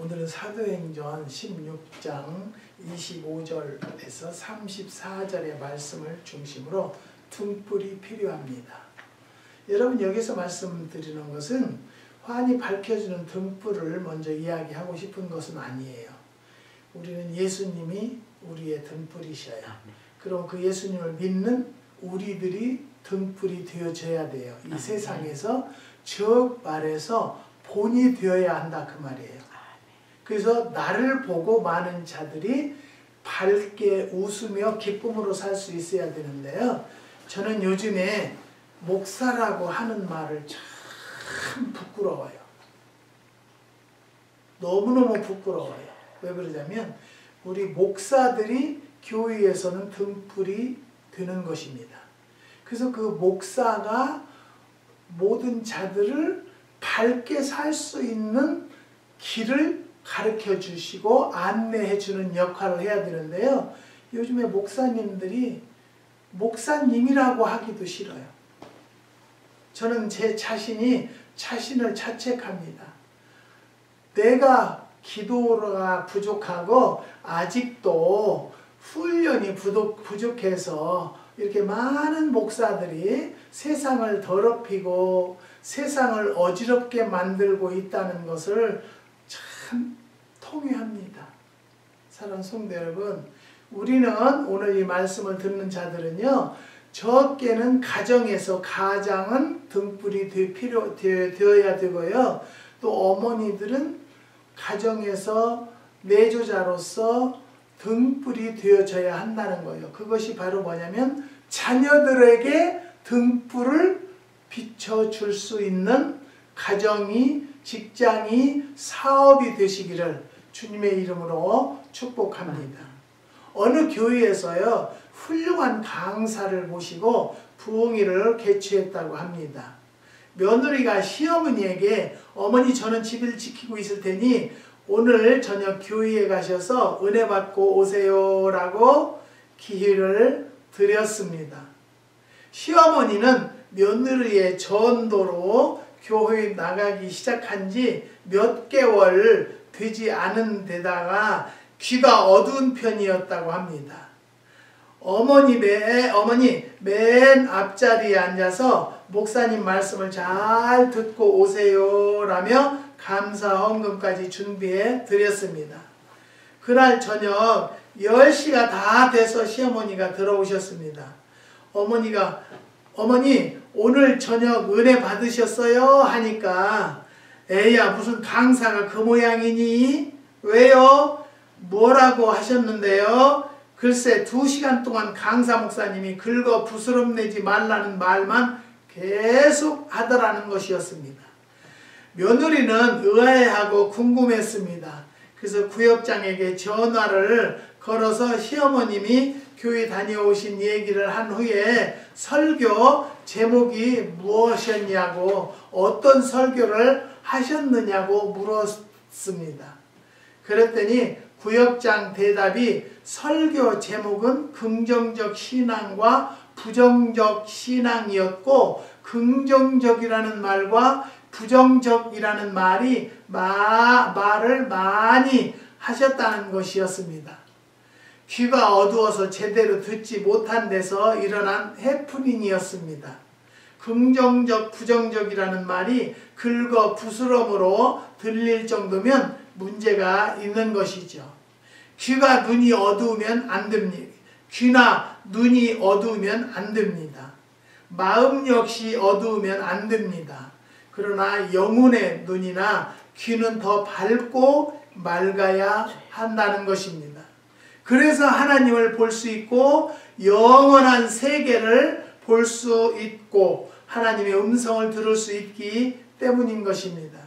오늘은 사도행전 16장 25절에서 34절의 말씀을 중심으로 등불이 필요합니다. 여러분, 여기서 말씀드리는 것은 환히 밝혀주는 등불을 먼저 이야기하고 싶은 것은 아니에요. 우리는 예수님이 우리의 등불이셔요. 그럼 그 예수님을 믿는 우리들이 등불이 되어져야 돼요. 이 세상에서 즉 말해서 본이 되어야 한다, 그 말이에요. 그래서 나를 보고 많은 자들이 밝게 웃으며 기쁨으로 살 수 있어야 되는데요. 저는 요즘에 목사라고 하는 말을 참 부끄러워요. 너무너무 부끄러워요. 왜 그러냐면 우리 목사들이 교회에서는 등불이 되는 것입니다. 그래서 그 목사가 모든 자들을 밝게 살 수 있는 길을 가르쳐 주시고 안내해 주는 역할을 해야 되는데요. 요즘에 목사님들이 목사님이라고 하기도 싫어요. 저는 제 자신을 자책합니다. 내가 기도가 부족하고 아직도 훈련이 부족해서 이렇게 많은 목사들이 세상을 더럽히고 세상을 어지럽게 만들고 있다는 것을 참 통회합니다. 사랑하는 성도 여러분, 우리는 오늘 이 말씀을 듣는 자들은요, 적게는 가정에서 가장은 등불이 되어야 되고요, 또 어머니들은 가정에서 내조자로서 등불이 되어져야 한다는 거예요. 그것이 바로 뭐냐면 자녀들에게 등불을 비춰줄 수 있는 가정이, 직장이, 사업이 되시기를 주님의 이름으로 축복합니다. 어느 교회에서요, 훌륭한 강사를 모시고 부흥회를 개최했다고 합니다. 며느리가 시어머니에게 어머니, 저는 집을 지키고 있을 테니 오늘 저녁 교회에 가셔서 은혜 받고 오세요 라고 기회를 드렸습니다. 시어머니는 며느리의 전도로 교회에 나가기 시작한 지 몇 개월 되지 않은 데다가 귀가 어두운 편이었다고 합니다. 어머니 맨 앞자리에 앉아서 목사님 말씀을 잘 듣고 오세요 라며 감사 헌금까지 준비해 드렸습니다. 그날 저녁 10시가 다 돼서 시어머니가 들어오셨습니다. 어머니 오늘 저녁 은혜 받으셨어요? 하니까 에야, 무슨 강사가 그 모양이니? 왜요? 뭐라고 하셨는데요? 글쎄 2시간 동안 강사 목사님이 긁어 부스럼내지 말라는 말만 계속 하더라는 것이었습니다. 며느리는 의아해하고 궁금했습니다. 그래서 구역장에게 전화를 걸어서 시어머님이 교회 다녀오신 얘기를 한 후에 설교 제목이 무엇이었냐고, 어떤 설교를 하셨느냐고 물었습니다. 그랬더니 구역장 대답이 설교 제목은 긍정적 신앙과 부정적 신앙이었고, 긍정적이라는 말과 부정적이라는 말을 많이 하셨다는 것이었습니다. 귀가 어두워서 제대로 듣지 못한 데서 일어난 해프닝이었습니다. 긍정적, 부정적이라는 말이 긁어 부스럼으로 들릴 정도면 문제가 있는 것이죠. 귀가 눈이 어두우면 안 됩니다. 귀나 눈이 어두우면 안 됩니다. 마음 역시 어두우면 안 됩니다. 그러나 영혼의 눈이나 귀는 더 밝고 맑아야 한다는 것입니다. 그래서 하나님을 볼 수 있고 영원한 세계를 볼 수 있고 하나님의 음성을 들을 수 있기 때문인 것입니다.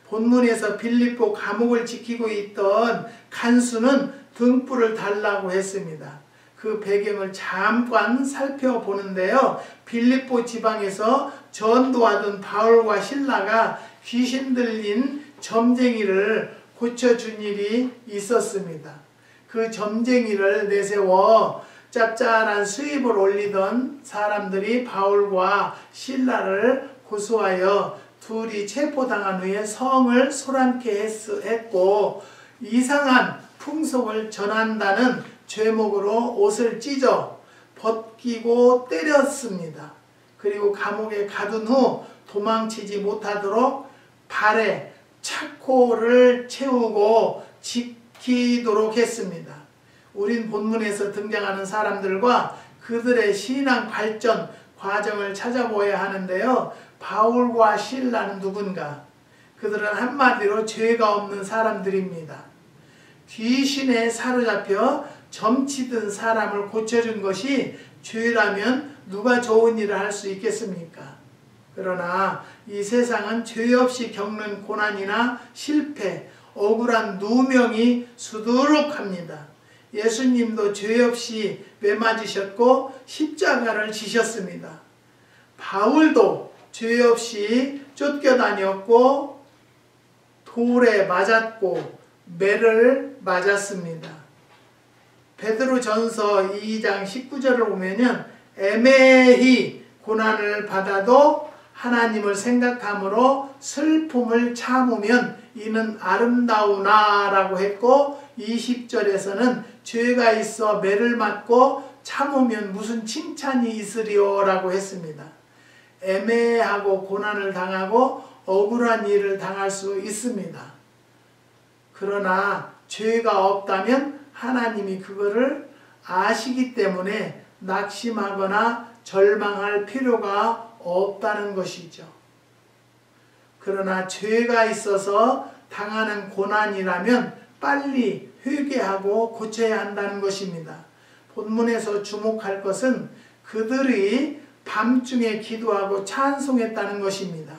본문에서 빌립보 감옥을 지키고 있던 간수는 등불을 달라고 했습니다. 그 배경을 잠깐 살펴보는데요. 빌립보 지방에서 전도하던 바울과 실라가 귀신 들린 점쟁이를 고쳐준 일이 있었습니다. 그 점쟁이를 내세워 짭짤한 수입을 올리던 사람들이 바울과 실라를 고소하여 둘이 체포당한 후에 성을 소란케 했고 이상한 풍속을 전한다는 죄목으로 옷을 찢어 벗기고 때렸습니다. 그리고 감옥에 가둔 후 도망치지 못하도록 발에 차코를 채우고 지키도록 했습니다. 우린 본문에서 등장하는 사람들과 그들의 신앙 발전 과정을 찾아보아야 하는데요. 바울과 실라는 누군가? 그들은 한마디로 죄가 없는 사람들입니다. 귀신에 사로잡혀 점치든 사람을 고쳐준 것이 죄라면 누가 좋은 일을 할 수 있겠습니까? 그러나 이 세상은 죄 없이 겪는 고난이나 실패, 억울한 누명이 수두룩합니다. 예수님도 죄 없이 매맞으셨고 십자가를 지셨습니다. 바울도 죄 없이 쫓겨다녔고 돌에 맞았고 매를 맞았습니다. 베드로전서 2장 19절을 보면은 애매히 고난을 받아도 하나님을 생각함으로 슬픔을 참으면 이는 아름다우나 라고 했고 20절에서는 죄가 있어 매를 맞고 참으면 무슨 칭찬이 있으리요 라고 했습니다. 애매하고 고난을 당하고 억울한 일을 당할 수 있습니다. 그러나 죄가 없다면 하나님이 그거를 아시기 때문에 낙심하거나 절망할 필요가 없다는 것이죠. 그러나 죄가 있어서 당하는 고난이라면 빨리 회개하고 고쳐야 한다는 것입니다. 본문에서 주목할 것은 그들이 밤중에 기도하고 찬송했다는 것입니다.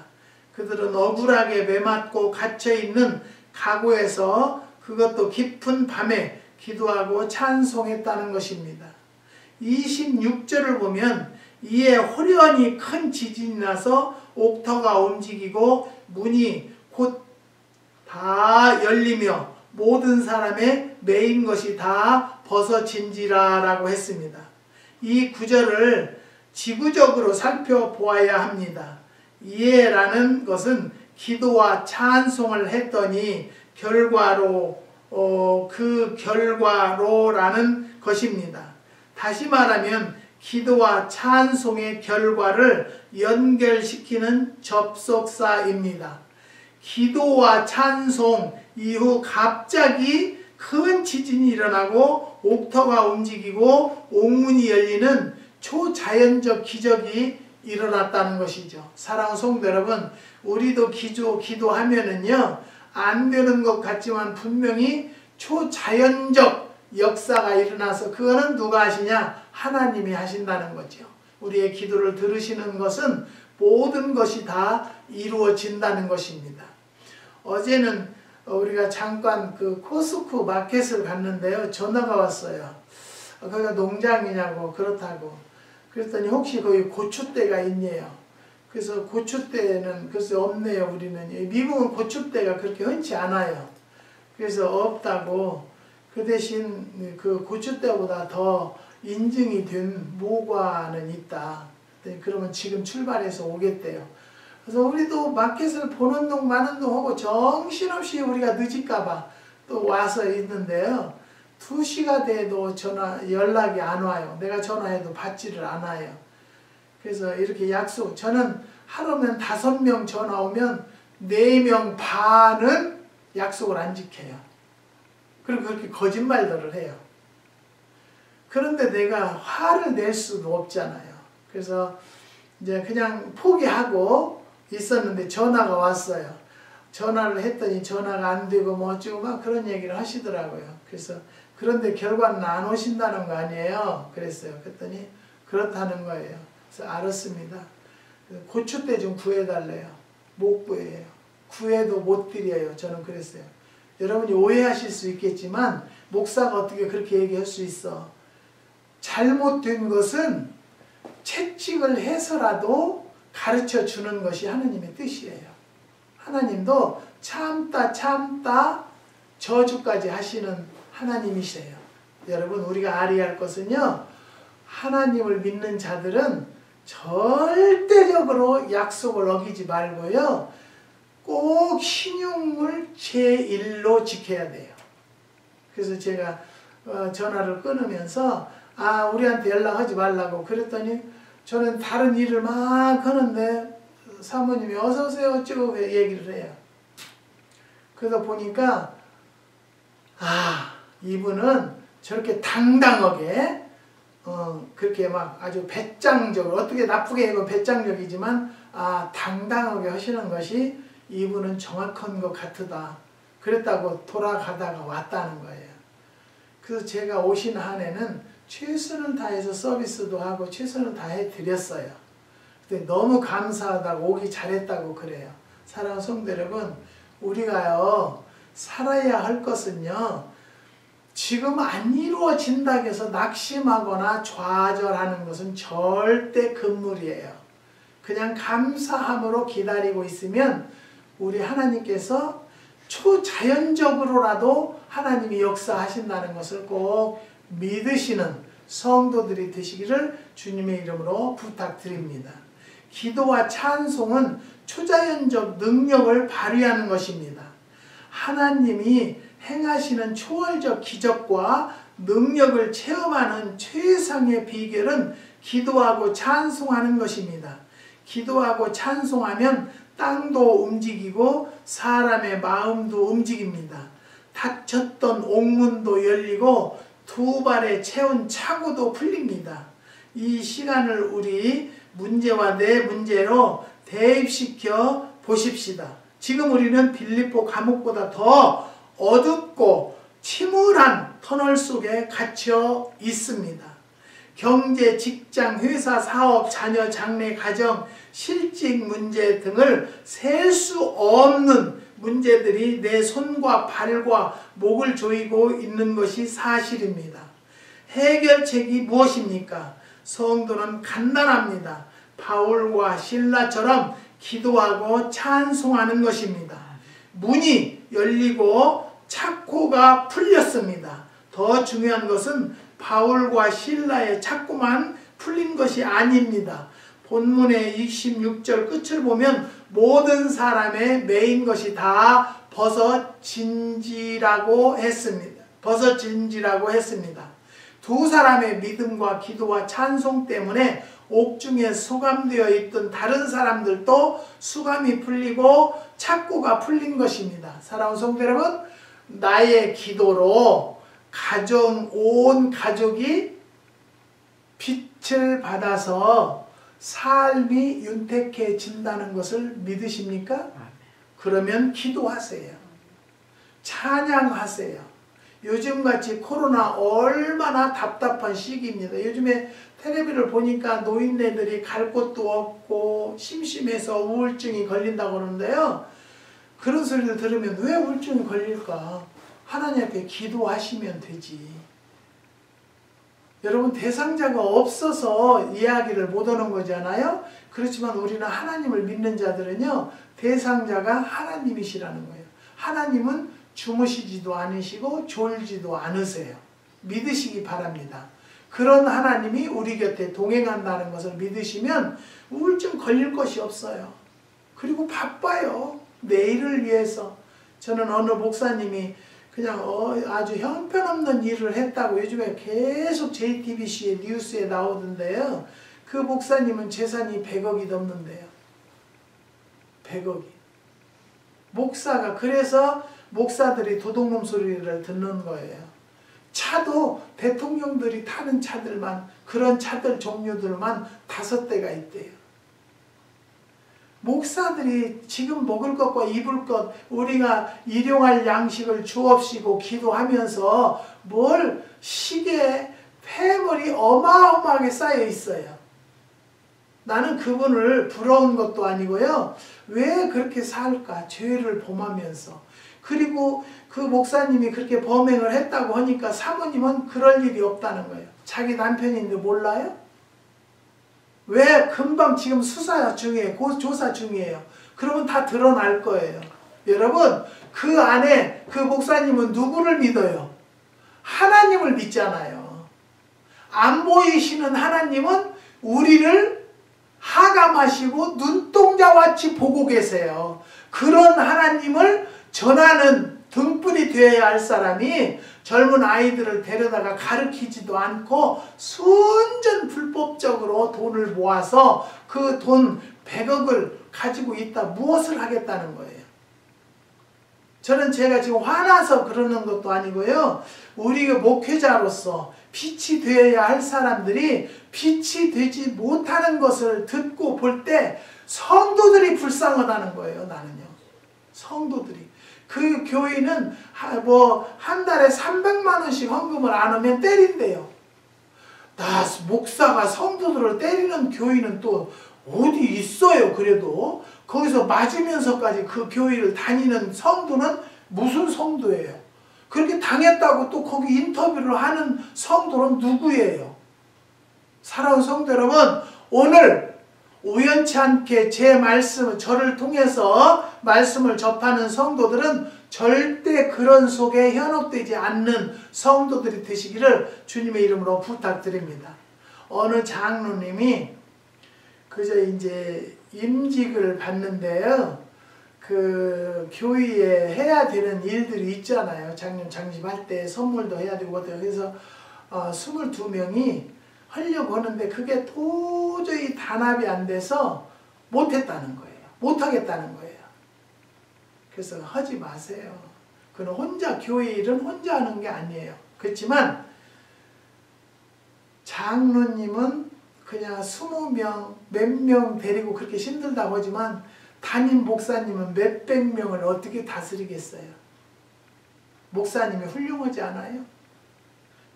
그들은 억울하게 매맞고 갇혀있는 가고에서 그것도 깊은 밤에 기도하고 찬송했다는 것입니다. 26절을 보면 이에 호련히 큰 지진이 나서 옥터가 움직이고 문이 곧 다 열리며 모든 사람의 매인 것이 다 벗어진지라 라고 했습니다. 이 구절을 지구적으로 살펴보아야 합니다. 이에라는 것은 기도와 찬송을 했더니 결과로 그 결과로라는 것입니다. 다시 말하면 기도와 찬송의 결과를 연결시키는 접속사입니다. 기도와 찬송 이후 갑자기 큰 지진이 일어나고 옥터가 움직이고 옥문이 열리는 초자연적 기적이 일어났다는 것이죠. 사랑하는 성도 여러분, 우리도 기도하면은요, 안 되는 것 같지만 분명히 초자연적 역사가 일어나서 그거는 누가 하시냐? 하나님이 하신다는 거죠. 우리의 기도를 들으시는 것은 모든 것이 다 이루어진다는 것입니다. 어제는 우리가 잠깐 그 코스코 마켓을 갔는데요. 전화가 왔어요. 거기가 농장이냐고 그렇다고. 그랬더니 혹시 거기 고추대가 있네요. 그래서 고추대는 글쎄 없네요. 우리는. 미국은 고추대가 그렇게 흔치 않아요. 그래서 없다고. 그 대신 그 고추대보다 더 인증이 된 모과는 있다. 그러면 지금 출발해서 오겠대요. 그래서 우리도 마켓을 보는 동 마는 동 하고 정신없이 우리가 늦을까봐 또 와서 있는데요. 2시가 돼도 연락이 안 와요. 내가 전화해도 받지를 않아요. 그래서 이렇게 약속, 저는 하루면 5명 전화 오면 4명 반은 약속을 안 지켜요. 그리고 그렇게 거짓말들을 해요. 그런데 내가 화를 낼 수도 없잖아요. 그래서 이제 그냥 포기하고 있었는데 전화가 왔어요. 전화를 했더니 전화가 안 되고 뭐 어쩌고 막 그런 얘기를 하시더라고요. 그래서 그런데 결과는 안 오신다는 거 아니에요? 그랬어요. 그랬더니 그렇다는 거예요. 그래서 알았습니다. 고추대 좀 구해달래요. 못 구해요. 구해도 못 드려요. 저는 그랬어요. 여러분이 오해하실 수 있겠지만 목사가 어떻게 그렇게 얘기할 수 있어? 잘못된 것은 채찍을 해서라도 가르쳐 주는 것이 하나님의 뜻이에요. 하나님도 참다 저주까지 하시는 하나님이세요. 여러분, 우리가 알아야 할 것은요, 하나님을 믿는 자들은 절대적으로 약속을 어기지 말고요. 꼭 신용을 제1로 지켜야 돼요. 그래서 제가 전화를 끊으면서 우리한테 연락하지 말라고 그랬더니 저는 다른 일을 막 하는데 사모님이 어서오세요 어쩌고 얘기를 해요. 그러다 보니까 이분은 저렇게 당당하게 그렇게 막 아주 배짱적으로, 어떻게 나쁘게 이건 배짱적이지만 당당하게 하시는 것이 이분은 정확한 것 같다. 그랬다고 돌아가다가 왔다는 거예요. 그래서 제가 오신 한 해는 최선을 다해서 서비스도 하고 최선을 다해 드렸어요. 근데 너무 감사하다고, 오기 잘했다고 그래요. 사랑하는 성도 여러분, 우리가요 살아야 할 것은요 지금 안 이루어진다고 해서 낙심하거나 좌절하는 것은 절대 금물이에요. 그냥 감사함으로 기다리고 있으면 우리 하나님께서 초자연적으로라도 하나님이 역사하신다는 것을 꼭 믿으시는 성도들이 되시기를 주님의 이름으로 부탁드립니다. 기도와 찬송은 초자연적 능력을 발휘하는 것입니다. 하나님이 행하시는 초월적 기적과 능력을 체험하는 최상의 비결은 기도하고 찬송하는 것입니다. 기도하고 찬송하면 땅도 움직이고 사람의 마음도 움직입니다. 닫혔던 옥문도 열리고 두 발에 채운 차고도 풀립니다. 이 시간을 우리 문제와 내 문제로 대입시켜 보십시다. 지금 우리는 빌립보 감옥보다 더 어둡고 침울한 터널 속에 갇혀 있습니다. 경제, 직장, 회사, 사업, 자녀, 장래, 가정, 실직 문제 등을 셀 수 없는 문제들이 내 손과 발과 목을 조이고 있는 것이 사실입니다. 해결책이 무엇입니까? 성도는 간단합니다. 바울과 실라처럼 기도하고 찬송하는 것입니다. 문이 열리고 착고가 풀렸습니다. 더 중요한 것은 바울과 실라의 착고만 풀린 것이 아닙니다. 본문의 26절 끝을 보면 모든 사람의 매인 것이 다 벗어진지라고 했습니다. 두 사람의 믿음과 기도와 찬송 때문에 옥중에 수감되어 있던 다른 사람들도 수감이 풀리고 착고가 풀린 것입니다. 사랑하는 성도 여러분, 나의 기도로 온 가족이 빛을 받아서 삶이 윤택해진다는 것을 믿으십니까? 그러면 기도하세요. 찬양하세요. 요즘같이 코로나 얼마나 답답한 시기입니다. 요즘에 텔레비를 보니까 노인네들이 갈 곳도 없고 심심해서 우울증이 걸린다고 그러는데요. 그런 소리를 들으면 왜 우울증이 걸릴까? 하나님 앞에 기도하시면 되지. 여러분, 대상자가 없어서 이야기를 못 하는 거잖아요. 그렇지만 우리는 하나님을 믿는 자들은요, 대상자가 하나님이시라는 거예요. 하나님은 주무시지도 않으시고 졸지도 않으세요. 믿으시기 바랍니다. 그런 하나님이 우리 곁에 동행한다는 것을 믿으시면 우울증 걸릴 것이 없어요. 그리고 바빠요. 내일을 위해서. 저는 어느 목사님이 그냥 아주 형편없는 일을 했다고 요즘에 계속 JTBC의 뉴스에 나오던데요. 그 목사님은 재산이 100억이 넘는데요. 100억이. 목사가, 그래서 목사들이 도둑놈 소리를 듣는 거예요. 차도 대통령들이 타는 차들만, 그런 차들 종류들만 5대가 있대요. 목사들이 지금 먹을 것과 입을 것, 우리가 일용할 양식을 주옵시고 기도하면서 뭘 시계에 폐물이 어마어마하게 쌓여 있어요. 나는 그분을 부러운 것도 아니고요. 왜 그렇게 살까? 죄를 범하면서. 그리고 그 목사님이 그렇게 범행을 했다고 하니까 사모님은 그럴 일이 없다는 거예요. 자기 남편인데 몰라요? 왜? 금방 지금 수사 중이에요. 조사 중이에요. 그러면 다 드러날 거예요. 여러분, 그 안에 그 목사님은 누구를 믿어요? 하나님을 믿잖아요. 안 보이시는 하나님은 우리를 사감하시고 눈동자와 같이 보고 계세요. 그런 하나님을 전하는 등불이 되어야 할 사람이 젊은 아이들을 데려다가 가르치지도 않고 순전 불법적으로 돈을 모아서 그 돈 100억을 가지고 있다 무엇을 하겠다는 거예요. 저는 제가 지금 화나서 그러는 것도 아니고요. 우리가 목회자로서 빛이 되어야 할 사람들이 빛이 되지 못하는 것을 듣고 볼 때 성도들이 불쌍하다는 거예요. 나는요. 성도들이. 그 교회는 한 달에 300만 원씩 헌금을 안 하면 때린대요. 목사가 성도들을 때리는 교회는 또 어디 있어요. 그래도 거기서 맞으면서까지 그 교회를 다니는 성도는 무슨 성도예요? 그렇게 당했다고 또 거기 인터뷰를 하는 성도는 누구예요? 사랑하는 성도 여러분, 오늘 우연치 않게 제 말씀, 저를 통해서 말씀을 접하는 성도들은 절대 그런 속에 현혹되지 않는 성도들이 되시기를 주님의 이름으로 부탁드립니다. 어느 장로님이 그저 이제 임직을 받는데요. 그 교회에 해야 되는 일들이 있잖아요. 작년 장집할 때 선물도 해야 되고 그래서 22명이 하려고 하는데 그게 도저히 단합이 안 돼서 못했다는 거예요. 못하겠다는 거예요. 그래서 하지 마세요. 그는 혼자 교회 일은 혼자 하는 게 아니에요. 그렇지만 장로님은 그냥 20명, 몇 명 데리고 그렇게 힘들다고 하지만 담임 목사님은 몇백 명을 어떻게 다스리겠어요? 목사님이 훌륭하지 않아요?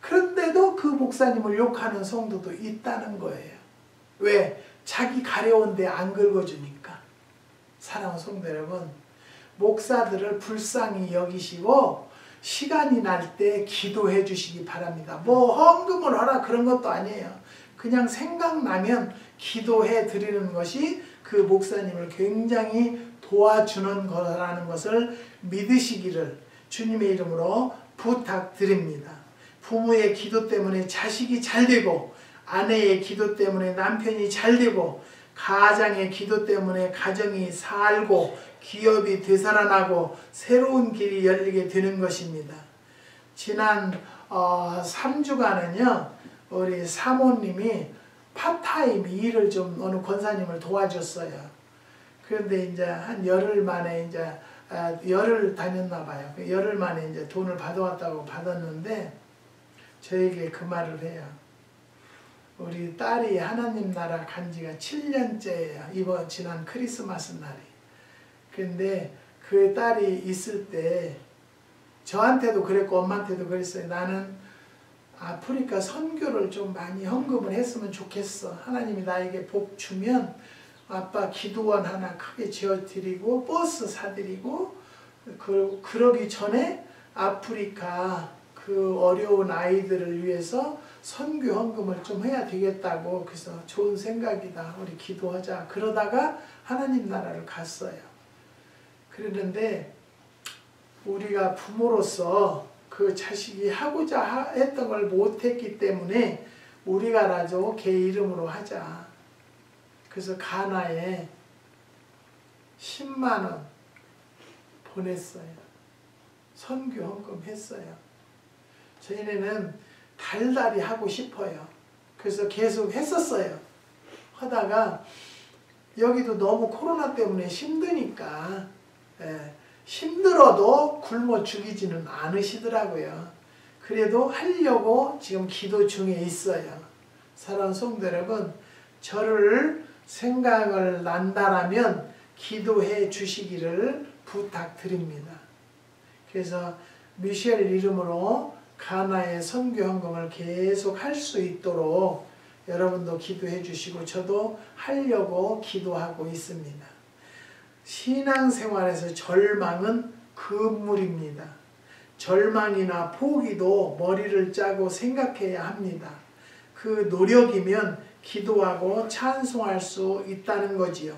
그런데도 그 목사님을 욕하는 성도도 있다는 거예요. 왜? 자기 가려운 데 안 긁어주니까. 사랑하는 성도 여러분, 목사들을 불쌍히 여기시고 시간이 날 때 기도해 주시기 바랍니다. 뭐 헌금을 하라 그런 것도 아니에요. 그냥 생각나면 기도해 드리는 것이 그 목사님을 굉장히 도와주는 거라는 것을 믿으시기를 주님의 이름으로 부탁드립니다. 부모의 기도 때문에 자식이 잘 되고, 아내의 기도 때문에 남편이 잘 되고, 가장의 기도 때문에 가정이 살고 기업이 되살아나고 새로운 길이 열리게 되는 것입니다. 지난 3주간은요. 우리 사모님이 파타임 일을 좀 어느 권사님을 도와줬어요. 그런데 이제 한 열흘 만에 이제 열흘 다녔나 봐요. 열흘 만에 이제 돈을 받아왔다고 받았는데 저에게 그 말을 해요. 우리 딸이 하나님 나라 간 지가 7년째예요. 지난 크리스마스 날이. 근데 그 딸이 있을 때 저한테도 그랬고 엄마한테도 그랬어요. 나는 아프리카 선교를 좀 많이 헌금을 했으면 좋겠어. 하나님이 나에게 복 주면 아빠 기도원 하나 크게 지어드리고 버스 사드리고 그러기 전에 아프리카 그 어려운 아이들을 위해서 선교 헌금을 좀 해야 되겠다고. 그래서 좋은 생각이다. 우리 기도하자. 그러다가 하나님 나라를 갔어요. 그랬는데 우리가 부모로서 그 자식이 하고자 했던 걸 못했기 때문에 우리가라도 걔 이름으로 하자. 그래서 가나에 10만 원 보냈어요. 선교 헌금 했어요. 저희는 달달이 하고 싶어요. 그래서 계속 했었어요. 하다가 여기도 너무 코로나 때문에 힘드니까 힘들어도 굶어 죽이지는 않으시더라고요. 그래도 하려고 지금 기도 중에 있어요. 사랑하는 성도 여러분, 저를 생각을 난다라면 기도해 주시기를 부탁드립니다. 그래서 미셸 이름으로 가나의 선교 헌금을 계속 할 수 있도록 여러분도 기도해 주시고 저도 하려고 기도하고 있습니다. 신앙생활에서 절망은 금물입니다. 절망이나 포기도 머리를 짜고 생각해야 합니다. 그 노력이면 기도하고 찬송할 수 있다는 거지요.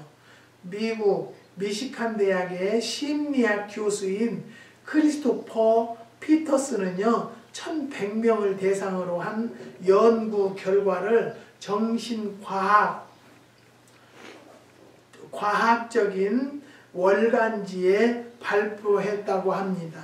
미국 미시간 대학의 심리학 교수인 크리스토퍼 피터스는요, 1100명을 대상으로 한 연구 결과를 정신과학 과학적인 월간지에 발표했다고 합니다.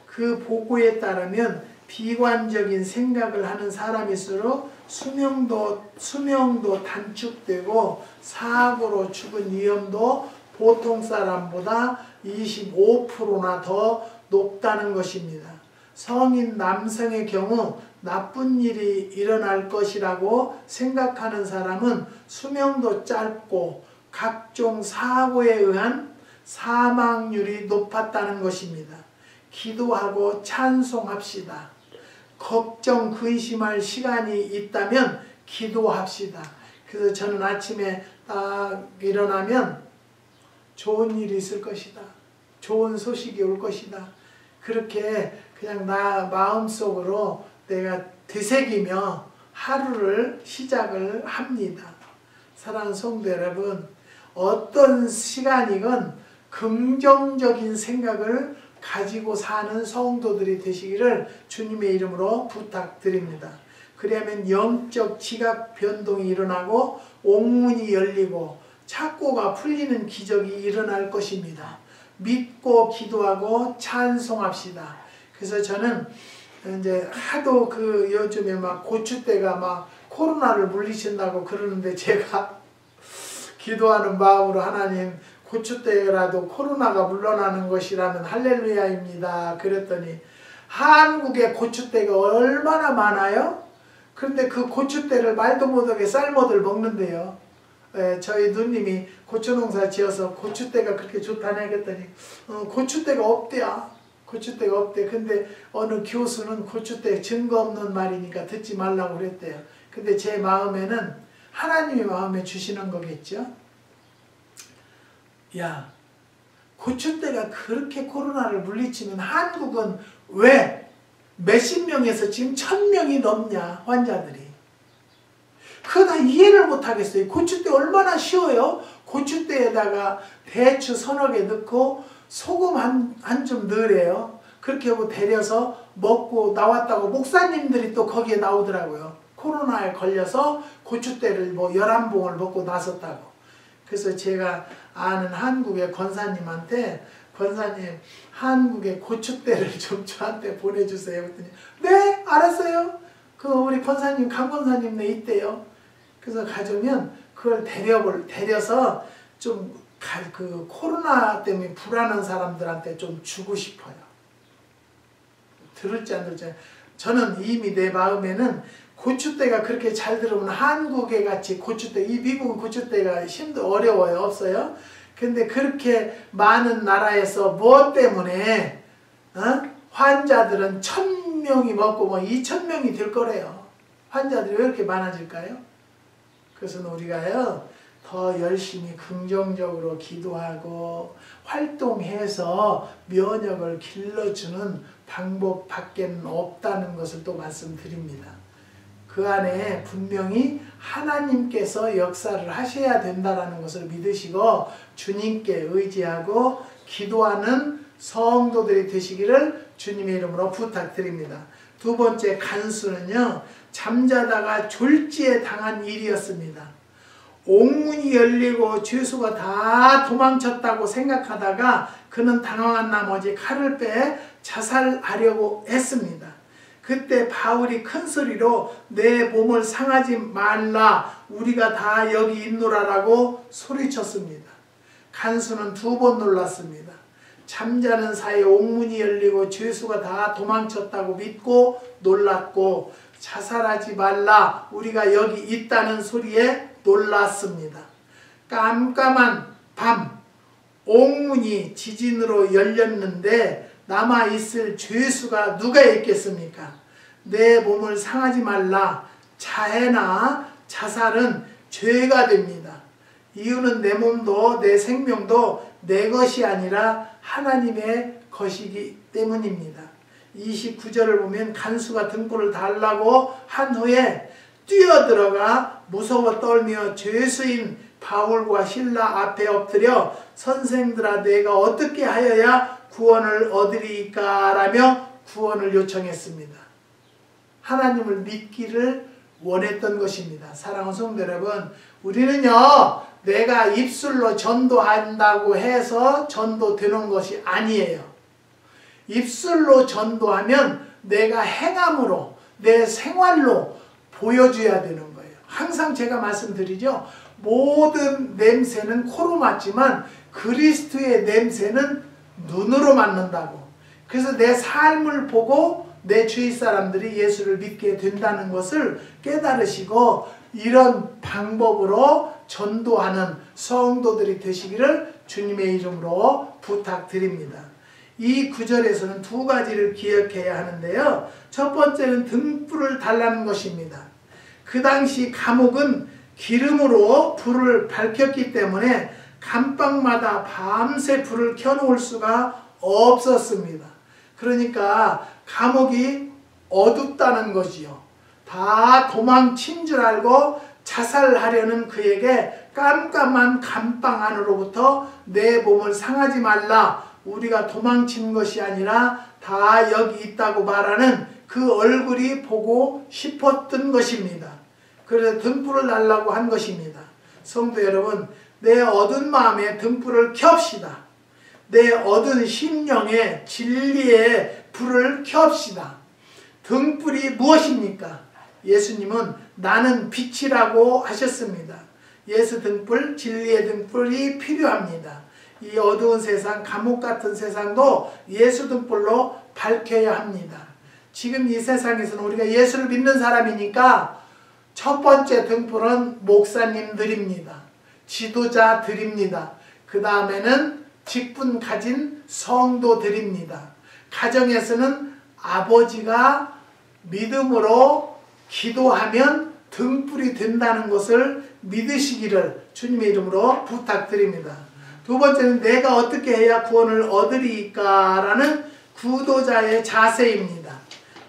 그 보고에 따르면 비관적인 생각을 하는 사람일수록 수명도 단축되고 사고로 죽은 위험도 보통 사람보다 25%나 더 높다는 것입니다. 성인 남성의 경우 나쁜 일이 일어날 것이라고 생각하는 사람은 수명도 짧고 각종 사고에 의한 사망률이 높았다는 것입니다. 기도하고 찬송합시다. 걱정, 근심할 시간이 있다면 기도합시다. 그래서 저는 아침에 딱 일어나면 좋은 일이 있을 것이다. 좋은 소식이 올 것이다. 그렇게 그냥 나 마음속으로 내가 되새기며 하루를 시작을 합니다. 사랑하는 성도 여러분, 어떤 시간이건 긍정적인 생각을 가지고 사는 성도들이 되시기를 주님의 이름으로 부탁드립니다. 그래야만 영적 지각 변동이 일어나고 옥문이 열리고 착고가 풀리는 기적이 일어날 것입니다. 믿고 기도하고 찬송합시다. 그래서 저는 이제 하도 요즘에 막 고추대가 막 코로나를 물리친다고 그러는데 제가 기도하는 마음으로 하나님 고추대라도 코로나가 물러나는 것이라면 할렐루야입니다. 그랬더니 한국에 고추대가 얼마나 많아요? 그런데 그 고추대를 말도 못하게 쌀모들 먹는데요. 저희 누님이 고추농사 지어서 고추대가 그렇게 좋다네 그랬더니 고추대가 없대야. 고추대가 없대. 근데 어느 교수는 고추대 증거 없는 말이니까 듣지 말라고 그랬대요. 근데 제 마음에는 하나님이 마음에 주시는 거겠죠. 야, 고추대가 그렇게 코로나를 물리치면 한국은 왜 몇십 명에서 지금 1000명이 넘냐 환자들이. 그거 다 이해를 못하겠어요. 고추대 얼마나 쉬워요. 고추대에다가 배추 서너 개 넣고 소금 한 줌 넣으래요. 그렇게 하고 데려서 먹고 나왔다고 목사님들이 또 거기에 나오더라고요. 코로나에 걸려서 고추대를 11봉을 먹고 나섰다고. 그래서 제가 아는 한국의 권사님한테 권사님 한국의 고추대를 좀 저한테 보내주세요. 그랬더니 네 알았어요. 우리 권사님 강권사님네 있대요. 그래서 가져오면 그걸 데려서 좀 코로나 때문에 불안한 사람들한테 좀 주고 싶어요. 들을지 안 들을지. 저는 이미 내 마음에는 고추대가 그렇게 잘 들어오면 한국에 같이 고추대, 이 미국은 고추대가 힘도 어려워요. 없어요. 근데 그렇게 많은 나라에서 뭐 때문에 환자들은 1000명이 먹고 2000명이 될 거래요. 환자들이 왜 이렇게 많아질까요? 그래서 우리가요 더 열심히 긍정적으로 기도하고 활동해서 면역을 길러주는 방법밖에 없다는 것을 또 말씀드립니다. 그 안에 분명히 하나님께서 역사를 하셔야 된다는 것을 믿으시고 주님께 의지하고 기도하는 성도들이 되시기를 주님의 이름으로 부탁드립니다. 두 번째 간수는요, 잠자다가 졸지에 당한 일이었습니다. 옥문이 열리고 죄수가 다 도망쳤다고 생각하다가 그는 당황한 나머지 칼을 빼 자살하려고 했습니다. 그때 바울이 큰 소리로 내 몸을 상하지 말라 우리가 다 여기 있노라라고 소리쳤습니다. 간수는 2번 놀랐습니다. 잠자는 사이에 옥문이 열리고 죄수가 다 도망쳤다고 믿고 놀랐고 자살하지 말라 우리가 여기 있다는 소리에 놀랐습니다. 깜깜한 밤 옥문이 지진으로 열렸는데 남아있을 죄수가 누가 있겠습니까? 내 몸을 상하지 말라. 자해나 자살은 죄가 됩니다. 이유는 내 몸도 내 생명도 내 것이 아니라 하나님의 것이기 때문입니다. 29절을 보면 간수가 등불을 달라고 한 후에 뛰어들어가 무서워 떨며 죄수인 바울과 실라 앞에 엎드려 선생들아 내가 어떻게 하여야 구원을 얻으리까 라며 구원을 요청했습니다. 하나님을 믿기를 원했던 것입니다. 사랑하는 성도 여러분, 우리는요 내가 입술로 전도한다고 해서 전도되는 것이 아니에요. 입술로 전도하면 내가 행함으로 내 생활로 보여줘야 되는 거예요. 항상 제가 말씀드리죠. 모든 냄새는 코로 맡지만 그리스도의 냄새는 눈으로 맡는다고. 그래서 내 삶을 보고 내 주위 사람들이 예수를 믿게 된다는 것을 깨달으시고 이런 방법으로 전도하는 성도들이 되시기를 주님의 이름으로 부탁드립니다. 이 구절에서는 두 가지를 기억해야 하는데요. 첫 번째는 등불을 달라는 것입니다. 그 당시 감옥은 기름으로 불을 밝혔기 때문에 감방마다 밤새 불을 켜놓을 수가 없었습니다. 그러니까 감옥이 어둡다는 거지요. 다 도망친 줄 알고 자살하려는 그에게 깜깜한 감방 안으로부터 내 몸을 상하지 말라. 우리가 도망친 것이 아니라 다 여기 있다고 말하는 그 얼굴이 보고 싶었던 것입니다. 그래서 등불을 달라고 한 것입니다. 성도 여러분, 내 어두운 마음에 등불을 켭시다. 내 어두운 심령에 진리의 불을 켭시다. 등불이 무엇입니까? 예수님은 나는 빛이라고 하셨습니다. 예수 등불, 진리의 등불이 필요합니다. 이 어두운 세상, 감옥 같은 세상도 예수 등불로 밝혀야 합니다. 지금 이 세상에서는 우리가 예수를 믿는 사람이니까 첫 번째 등불은 목사님들입니다. 지도자들입니다. 그 다음에는 직분 가진 성도들입니다. 가정에서는 아버지가 믿음으로 기도하면 등불이 된다는 것을 믿으시기를 주님의 이름으로 부탁드립니다. 두 번째는 내가 어떻게 해야 구원을 얻으리까라는 구도자의 자세입니다.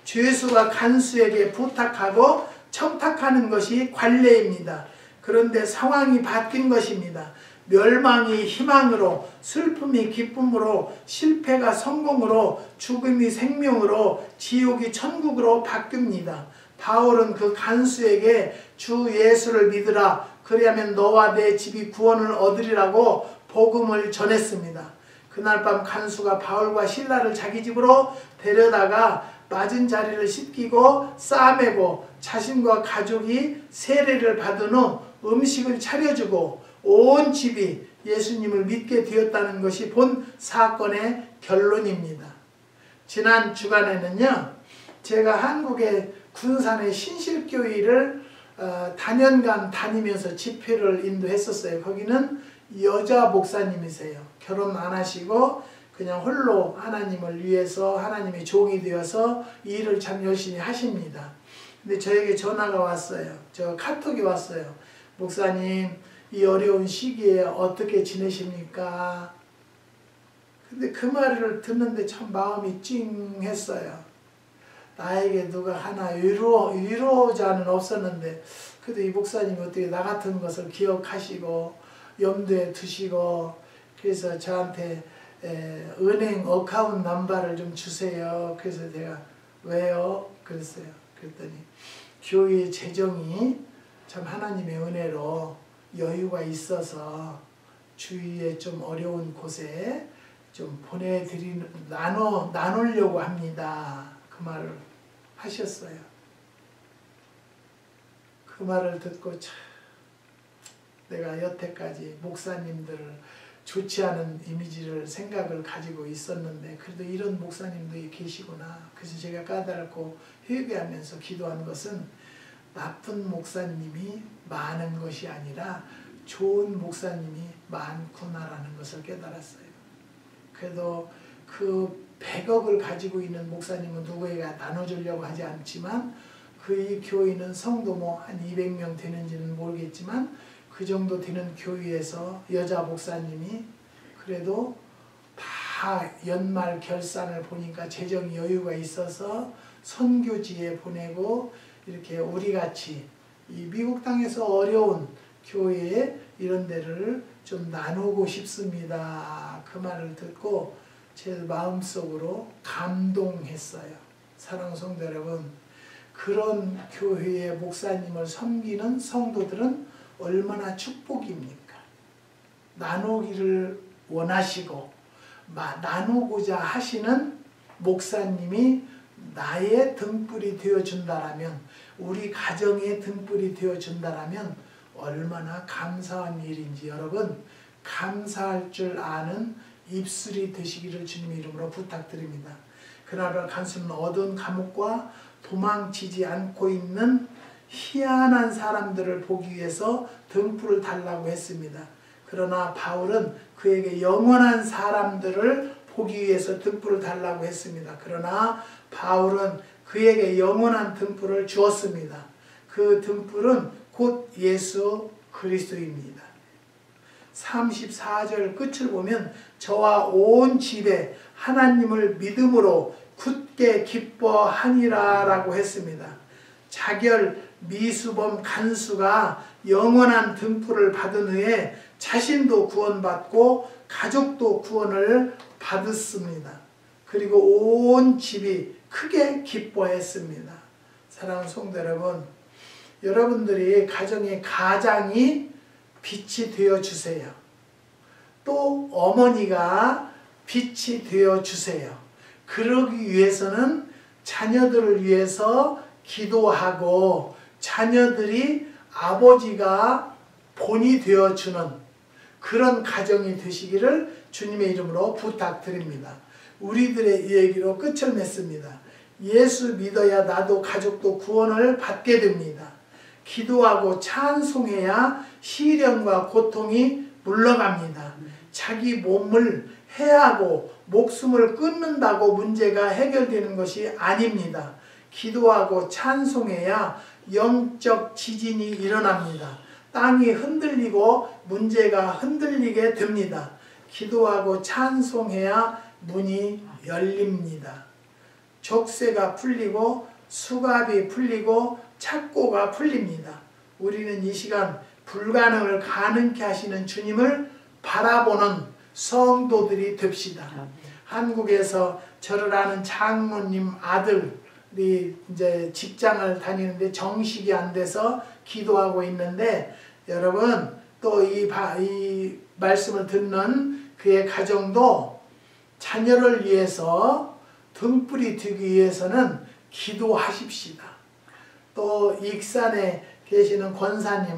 죄수가 간수에게 부탁하고 청탁하는 것이 관례입니다. 그런데 상황이 바뀐 것입니다. 멸망이 희망으로, 슬픔이 기쁨으로, 실패가 성공으로, 죽음이 생명으로, 지옥이 천국으로 바뀝니다. 바울은 그 간수에게 주 예수를 믿으라. 그리하면 너와 내 집이 구원을 얻으리라고 복음을 전했습니다. 그날 밤 간수가 바울과 실라를 자기 집으로 데려다가 맞은 자리를 씻기고 싸매고 자신과 가족이 세례를 받은 후 음식을 차려주고 온 집이 예수님을 믿게 되었다는 것이 본 사건의 결론입니다. 지난 주간에는요, 제가 한국의 군산의 신실교회를 단연간 다니면서 집회를 인도했었어요. 거기는 여자 목사님이세요. 결혼 안 하시고 그냥 홀로 하나님을 위해서 하나님의 종이 되어서 일을 참 열심히 하십니다. 근데 저에게 전화가 왔어요. 저 카톡이 왔어요. 목사님, 이 어려운 시기에 어떻게 지내십니까? 근데 그 말을 듣는데 참 마음이 찡했어요. 나에게 누가 하나 위로자는 없었는데 그래도 이 목사님이 어떻게 나 같은 것을 기억하시고 염두에 두시고 그래서 저한테 은행 어카운트 넘버를 좀 주세요. 그래서 제가 왜요? 그랬어요. 그랬더니 교회 재정이 참 하나님의 은혜로 여유가 있어서 주위에 좀 어려운 곳에 좀 나누려고 합니다. 그 말을 하셨어요. 그 말을 듣고 참 내가 여태까지 목사님들을 좋지 않은 이미지를 생각을 가지고 있었는데 그래도 이런 목사님들이 계시구나. 그래서 제가 까다롭고 회개하면서 기도한 것은 나쁜 목사님이 많은 것이 아니라 좋은 목사님이 많구나라는 것을 깨달았어요. 그래도 그 100억을 가지고 있는 목사님은 누구에게 나눠주려고 하지 않지만 그 교회는 성도 한 200명 되는지는 모르겠지만 그 정도 되는 교회에서 여자 목사님이 그래도 다 연말 결산을 보니까 재정 여유가 있어서 선교지에 보내고 이렇게 우리같이 이 미국 땅에서 어려운 교회에 이런 데를 좀 나누고 싶습니다. 그 말을 듣고 제 마음속으로 감동했어요. 사랑하는 성도 여러분, 그런 교회의 목사님을 섬기는 성도들은 얼마나 축복입니까? 나누기를 원하시고 나누고자 하시는 목사님이 나의 등불이 되어준다라면, 우리 가정의 등불이 되어준다라면 얼마나 감사한 일인지 여러분 감사할 줄 아는 입술이 되시기를 주님의 이름으로 부탁드립니다. 그나마 간수는 어두운 감옥과 도망치지 않고 있는 희한한 사람들을 보기 위해서 등불을 달라고 했습니다. 그러나 바울은 그에게 영원한 사람들을 보기 위해서 등불을 달라고 했습니다. 그러나 바울은 그에게 영원한 등불을 주었습니다. 그 등불은 곧 예수 그리스도입니다. 34절 끝을 보면 저와 온 집에 하나님을 믿음으로 굳게 기뻐하니라 라고 했습니다. 자결 미수범 간수가 영원한 등불을 받은 후에 자신도 구원받고 가족도 구원을 받았습니다. 그리고 온 집이 크게 기뻐했습니다. 사랑하는 성도 여러분, 여러분들이 가정의 가장이 빛이 되어주세요. 또 어머니가 빛이 되어주세요. 그러기 위해서는 자녀들을 위해서 기도하고 자녀들이 아버지가 본이 되어주는 그런 가정이 되시기를 주님의 이름으로 부탁드립니다. 우리들의 얘기로 끝을 맺습니다. 예수 믿어야 나도 가족도 구원을 받게 됩니다. 기도하고 찬송해야 시련과 고통이 물러갑니다. 자기 몸을 해하고 목숨을 끊는다고 문제가 해결되는 것이 아닙니다. 기도하고 찬송해야 영적 지진이 일어납니다. 땅이 흔들리고 문제가 흔들리게 됩니다. 기도하고 찬송해야 문이 열립니다. 족쇄가 풀리고 수갑이 풀리고 착고가 풀립니다. 우리는 이 시간 불가능을 가능케 하시는 주님을 바라보는 성도들이 됩시다. 한국에서 저를 아는 장로님 아들이 이제 직장을 다니는데 정식이 안 돼서 기도하고 있는데, 여러분 또 이 말씀을 듣는 그의 가정도 자녀를 위해서 등불이 되기 위해서는 기도하십시다. 또 익산에 계시는 권사님,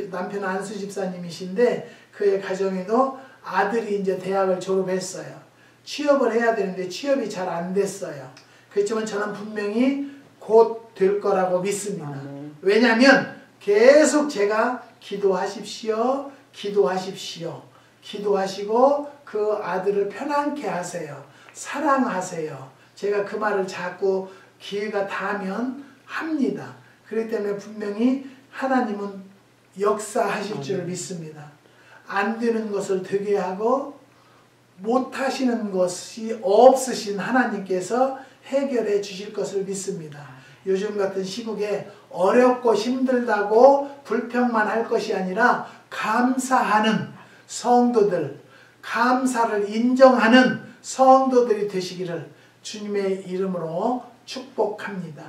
남편 안수 집사님이신데 그의 가정에도 아들이 이제 대학을 졸업했어요. 취업을 해야 되는데 취업이 잘 안 됐어요. 그렇지만 저는 분명히 곧 될 거라고 믿습니다. 왜냐하면 계속 제가 기도하십시오, 기도하십시오, 기도하시고 그 아들을 편안케 하세요. 사랑하세요. 제가 그 말을 자꾸 기회가 닿으면 합니다. 그렇기 때문에 분명히 하나님은 역사하실 줄 믿습니다. 안 되는 것을 되게 하고 못하시는 것이 없으신 하나님께서 해결해 주실 것을 믿습니다. 요즘 같은 시국에 어렵고 힘들다고 불평만 할 것이 아니라 감사하는 성도들, 감사를 인정하는 성도들이 되시기를 주님의 이름으로 축복합니다.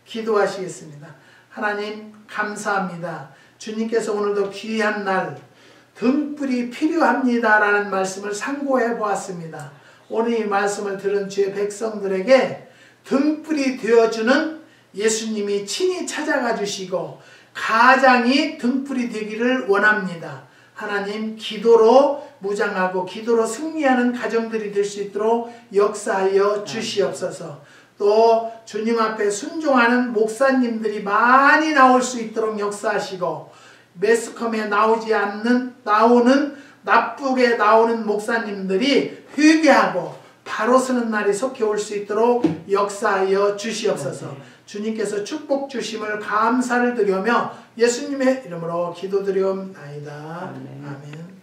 기도하시겠습니다. 하나님 감사합니다. 주님께서 오늘도 귀한 날 등불이 필요합니다 라는 말씀을 상고해 보았습니다. 오늘 이 말씀을 들은 주의 백성들에게 등불이 되어주는 예수님이 친히 찾아가 주시고 가장이 등불이 되기를 원합니다. 하나님 기도로 무장하고 기도로 승리하는 가정들이 될 수 있도록 역사하여 주시옵소서. 또 주님 앞에 순종하는 목사님들이 많이 나올 수 있도록 역사하시고 매스컴에 나오는 나쁘게 나오는 목사님들이 회개하고 바로 서는 날이 속히 올 수 있도록 역사하여 주시옵소서. 주님께서 축복 주심을 감사를 드리며 예수님의 이름으로 기도드리옵나이다. 아멘.